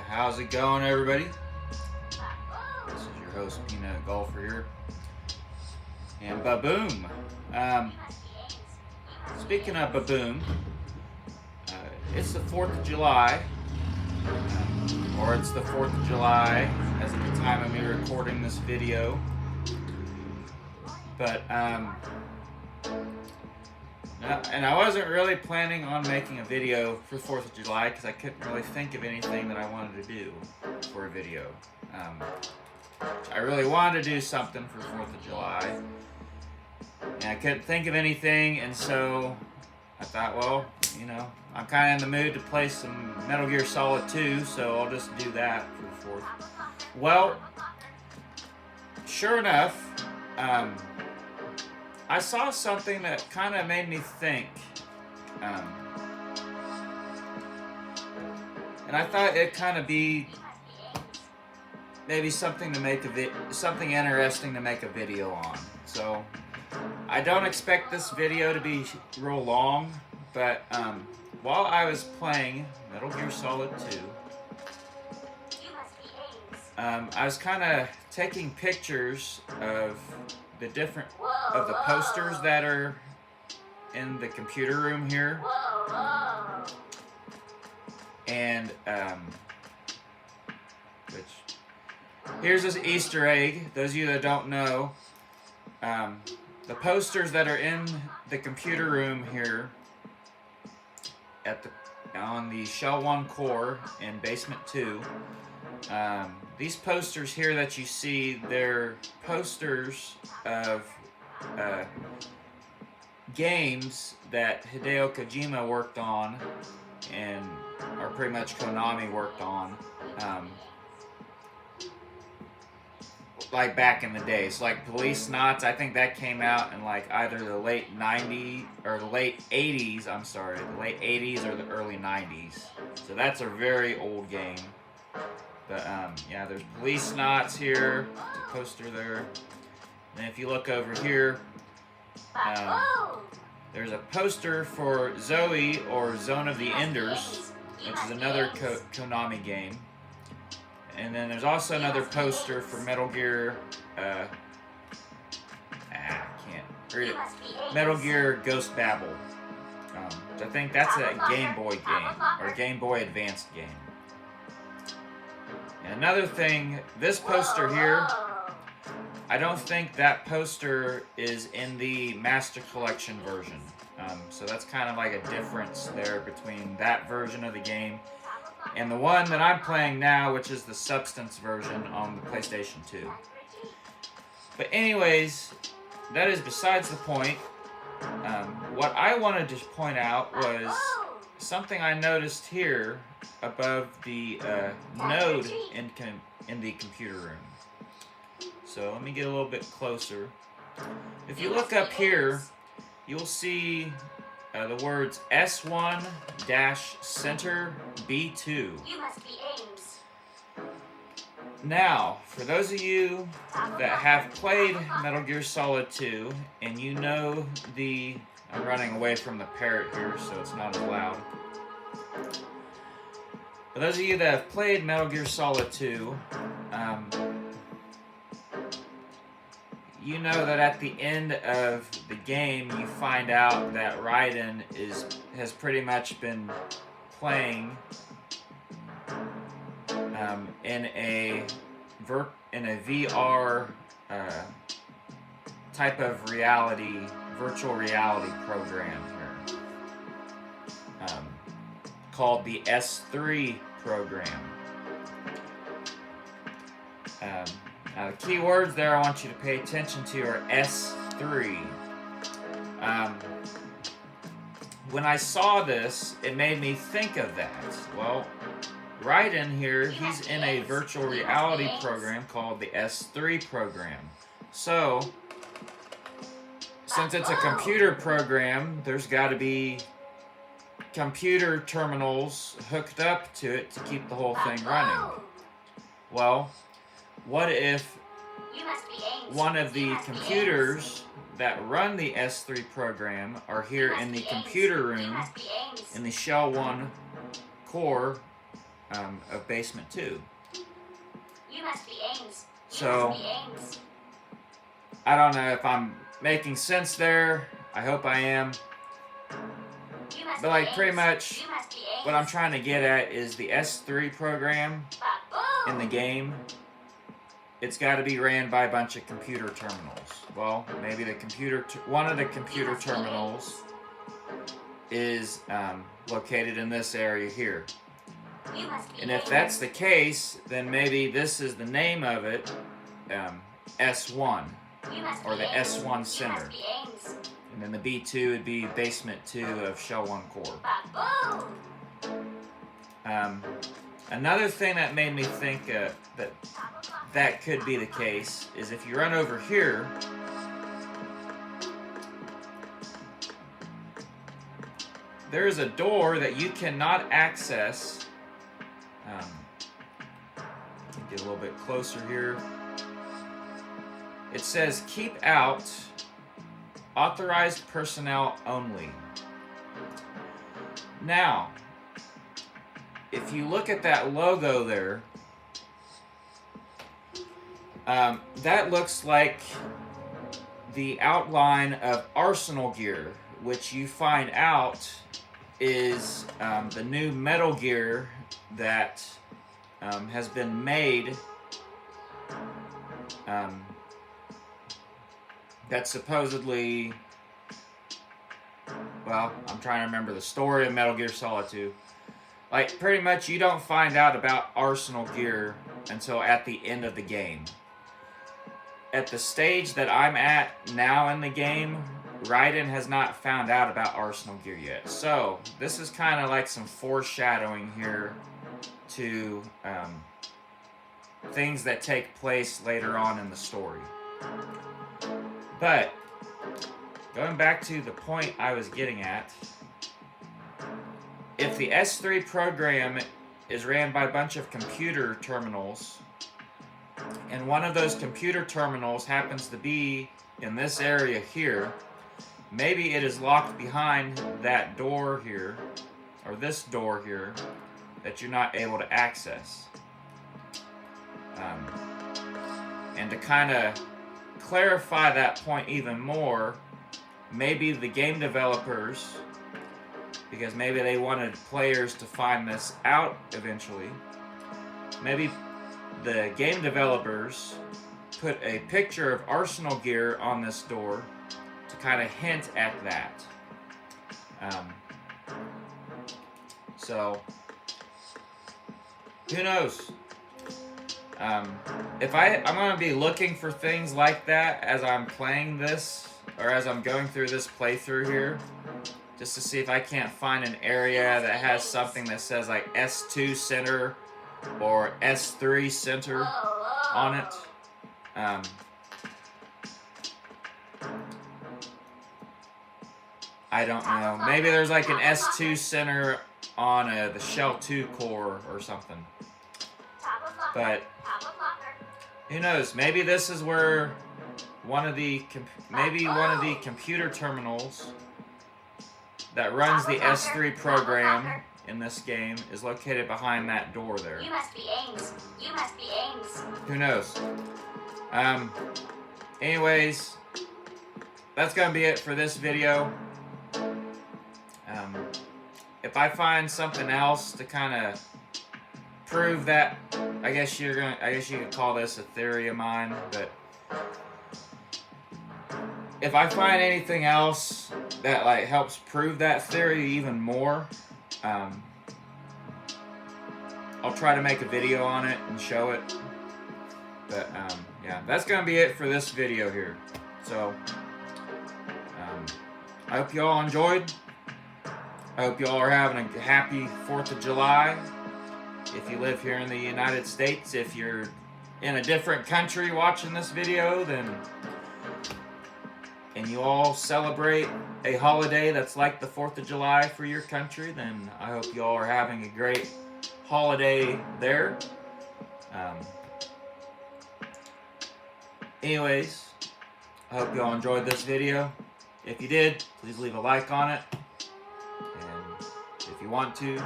How's it going, everybody? This is your host, Peanut Golfer here. And ba-boom! Speaking of ba-boom, it's the 4th of July, or it's the 4th of July as of the time of me recording this video. But, and I wasn't really planning on making a video for 4th of July because I couldn't really think of anything that I wanted to do for a video. I really wanted to do something for 4th of July, and I couldn't think of anything, and so I thought, well, you know, I'm kind of in the mood to play some Metal Gear Solid 2, so I'll just do that for the 4th. Well, sure enough, I saw something that kind of made me think, and I thought it'd kind of be maybe something to make something interesting to make a video on. So I don't expect this video to be real long, but while I was playing Metal Gear Solid 2, I was kind of taking pictures of the posters that are in the computer room here, and here's this Easter egg. Those of you that don't know, the posters that are in the computer room here on the Shell 1 core in Basement 2. These posters here that you see, they're posters of games that Hideo Kojima worked on, or pretty much Konami worked on, like back in the day. So like Police Knots, I think that came out in like either the late 90s or the late 80s, the late 80s or the early 90s. So that's a very old game. But yeah, there's Police Knots here, the poster there. And if you look over here, there's a poster for Zoe, or Zone of the Enders, which is another Konami game. And then there's also another poster for Metal Gear, I can't read it, Metal Gear Ghost Babel. I think that's a Game Boy game, or Game Boy Advanced game. And another thing, this poster here, I don't think that poster is in the Master Collection version. So that's kind of like a difference there between that version of the game and the one that I'm playing now, which is the Substance version on the PlayStation 2. But anyways, that is besides the point. What I wanted to point out was something I noticed here above the node in the computer room. So let me get a little bit closer. If you look up here, you'll see the words S1-Center B2. Now, for those of you that have played Metal Gear Solid 2, and you know I'm running away from the parrot here, so it's not as loud. For those of you that have played Metal Gear Solid 2, you know that at the end of the game, you find out that Raiden has pretty much been playing in a VR type of virtual reality program here, called the S3 program. Now the key words there I want you to pay attention to are S3. When I saw this, it made me think of that. Well, Raiden here, he's in a virtual reality program called the S3 program. So, since it's a computer program, there's got to be computer terminals hooked up to it to keep the whole thing running. Well, what if one of the computers that run the S3 program are here in the computer room in the Shell 1 core of Basement 2. You must be Ames. So, I don't know if I'm making sense there. I hope I am. But like pretty much what I'm trying to get at is the S3 program in the game. It's got to be ran by a bunch of computer terminals. Well, maybe one of the computer terminals is located in this area here. And if that's the case, then maybe this is the name of it, S1, or the S1 Center. And then the B2 would be Basement 2 of Shell 1 Core. Another thing that made me think that could be the case is if you run over here, there is a door that you cannot access. Get a little bit closer here. It says keep out, authorized personnel only. Now, if you look at that logo there, that looks like the outline of Arsenal gear, which you find out is the new Metal Gear that has been made. That's supposedly, well, I'm trying to remember the story of Metal Gear Solid 2. Like, pretty much you don't find out about Arsenal gear until at the end of the game. At the stage that I'm at now in the game, Raiden has not found out about Arsenal gear yet. So, this is kind of like some foreshadowing here to things that take place later on in the story. But, going back to the point I was getting at, if the S3 program is ran by a bunch of computer terminals, and one of those computer terminals happens to be in this area here, maybe it is locked behind that door here, or this door here, that you're not able to access. And to kind of clarify that point even more, maybe the game developers, because maybe they wanted players to find this out eventually, maybe the game developers put a picture of Arsenal gear on this door to kind of hint at that. So, who knows? If I'm going to be looking for things like that as I'm playing this, or as I'm going through this playthrough here, just to see if I can't find an area that has something that says like S2 Center or S3 Center on it. I don't know. Maybe there's like an S2 Center on the Shell 2 core or something. But who knows? Maybe this is where one of the computer terminals that runs the S3 program in this game is located behind that door there. You must be Ames. You must be Ames. Who knows? Anyways, that's gonna be it for this video. If I find something else to kind of prove that, I guess you could call this a theory of mine, but if I find anything else that like helps prove that theory even more, I'll try to make a video on it and show it. But yeah, that's gonna be it for this video here. So I hope you all enjoyed. I hope you all are having a happy 4th of July. If you live here in the United States, if you're in a different country watching this video, and you all celebrate a holiday that's like the 4th of July for your country, then I hope you all are having a great holiday there. Anyways, I hope you all enjoyed this video. If you did, please leave a like on it. And if you want to,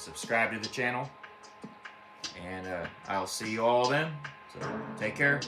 subscribe to the channel. And I'll see you all then. So take care.